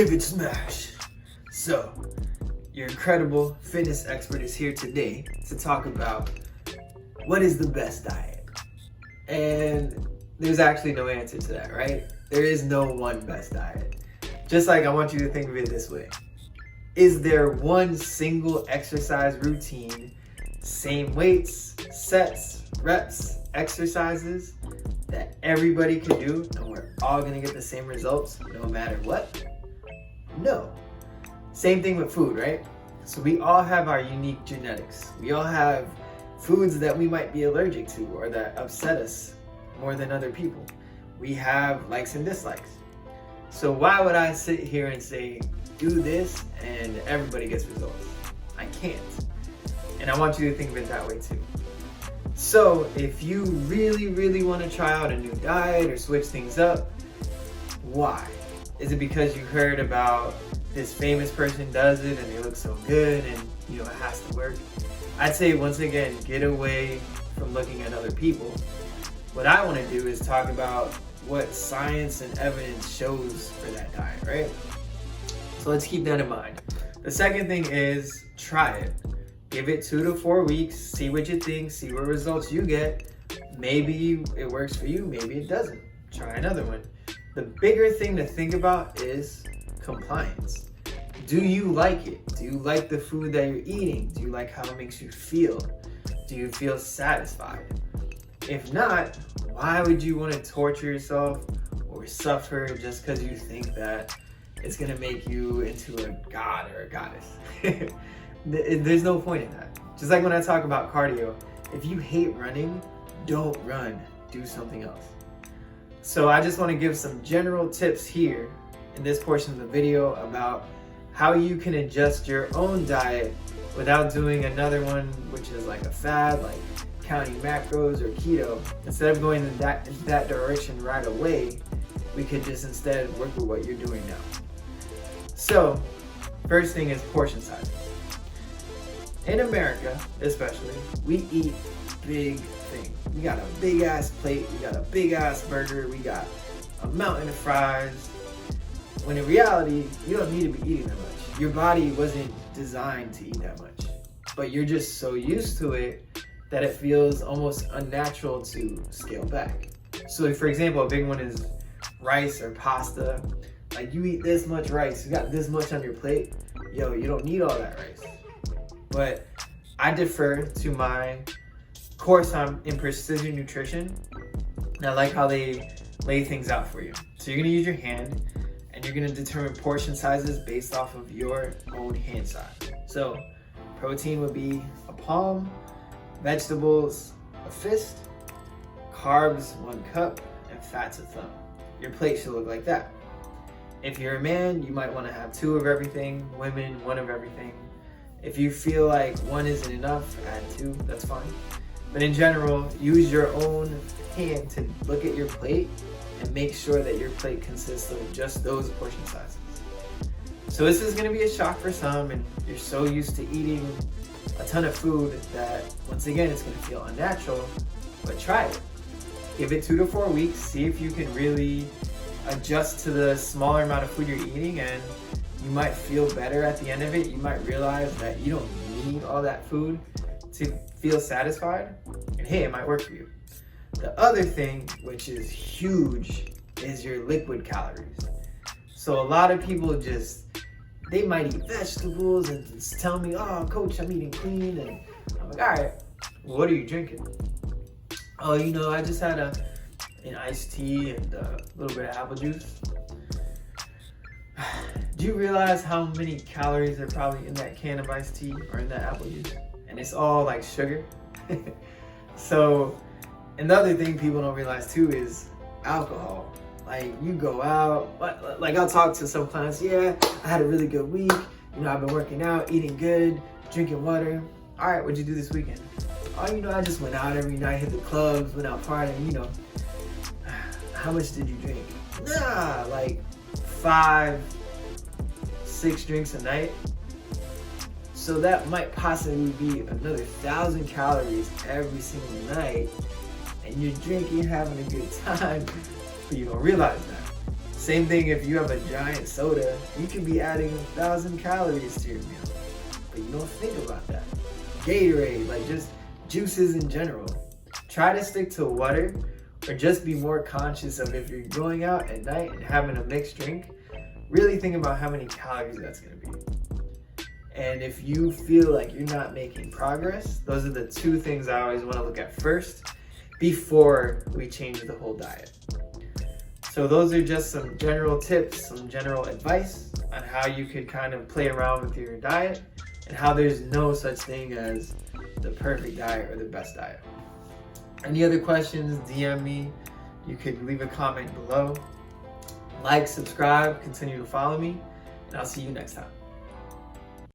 David Smash. So, your incredible fitness expert is here today to talk about what is the best diet. And there's actually no answer to that, right? There is no one best diet. Just like I want you to think of it this way. Is there one single exercise routine, same weights, sets, reps, exercises that everybody can do and we're all gonna get the same results no matter what? No. Same thing with food, right? So we all have our unique genetics. We all have foods that we might be allergic to or that upset us more than other people. We have likes and dislikes. So why would I sit here and say, do this and everybody gets results? I can't. And I want you to think of it that way too. So if you really want to try out a new diet or switch things up, why? Is it because you heard about this famous person does it and they look so good and it has to work? I'd say once again, get away from looking at other people. What I want to do is talk about what science and evidence shows for that diet, right? So let's keep that in mind. The second thing is try it. Give it 2 to 4 weeks, see what you think, see what results you get. Maybe it works for you, maybe it doesn't. Try another one. The bigger thing to think about is compliance. Do you like it? Do you like the food that you're eating? Do you like how it makes you feel? Do you feel satisfied? If not, why would you want to torture yourself or suffer just because you think that it's going to make you into a god or a goddess? There's no point in that. Just like when I talk about cardio, if you hate running, don't run. Do something else. So I just want to give some general tips here in this portion of the video about how you can adjust your own diet without doing another one, which is like a fad, like counting macros or keto. Instead of going in that direction right away, we could just instead work with what you're doing now. So, first thing is portion size. In America, especially, we eat big things. We got a big ass plate, we got a big ass burger, we got a mountain of fries. When in reality, you don't need to be eating that much. Your body wasn't designed to eat that much. But you're just so used to it that it feels almost unnatural to scale back. So for example, a big one is rice or pasta. Like you eat this much rice, you got this much on your plate. Yo, you don't need all that rice. But I defer to my course in precision nutrition. And I like how they lay things out for you. So you're gonna use your hand and you're gonna determine portion sizes based off of your own hand size. So protein would be a palm, vegetables a fist, carbs 1 cup, and fats a thumb. Your plate should look like that. If you're a man, you might want to have 2 of everything, women 1 of everything. If you feel like 1 isn't enough, add 2, that's fine. But in general, use your own hand to look at your plate and make sure that your plate consists of just those portion sizes. So this is gonna be a shock for some, and you're so used to eating a ton of food that once again, it's gonna feel unnatural, but try it. Give it 2 to 4 weeks, see if you can really adjust to the smaller amount of food you're eating, and you might feel better at the end of it. You might realize that you don't need all that food to feel satisfied, and hey, it might work for you. The other thing, which is huge, is your liquid calories. So a lot of people they might eat vegetables and just tell me, oh, coach, I'm eating clean, and I'm like, all right, well, what are you drinking? Oh, I just had an iced tea and a little bit of apple juice. Do you realize how many calories are probably in that can of iced tea or in that apple juice? And it's all like sugar. So another thing people don't realize too is alcohol. Like you go out, like I'll talk to some clients, yeah, I had a really good week. I've been working out, eating good, drinking water. All right, what'd you do this weekend? Oh, I just went out every night, hit the clubs, went out partying, How much did you drink? Nah, like 5, 6 drinks a night. So that might possibly be another 1,000 calories every single night, and you're drinking, having a good time, but you don't realize that. Same thing if you have a giant soda, you could be adding 1,000 calories to your meal, but you don't think about that. Gatorade, like just juices in general. Try to stick to water, or just be more conscious of if you're going out at night and having a mixed drink, really think about how many calories that's gonna be. And if you feel like you're not making progress, those are the two things I always wanna look at first before we change the whole diet. So those are just some general tips, some general advice on how you could kind of play around with your diet and how there's no such thing as the perfect diet or the best diet. Any other questions, DM me. You could leave a comment below. Like, subscribe, continue to follow me, and I'll see you next time.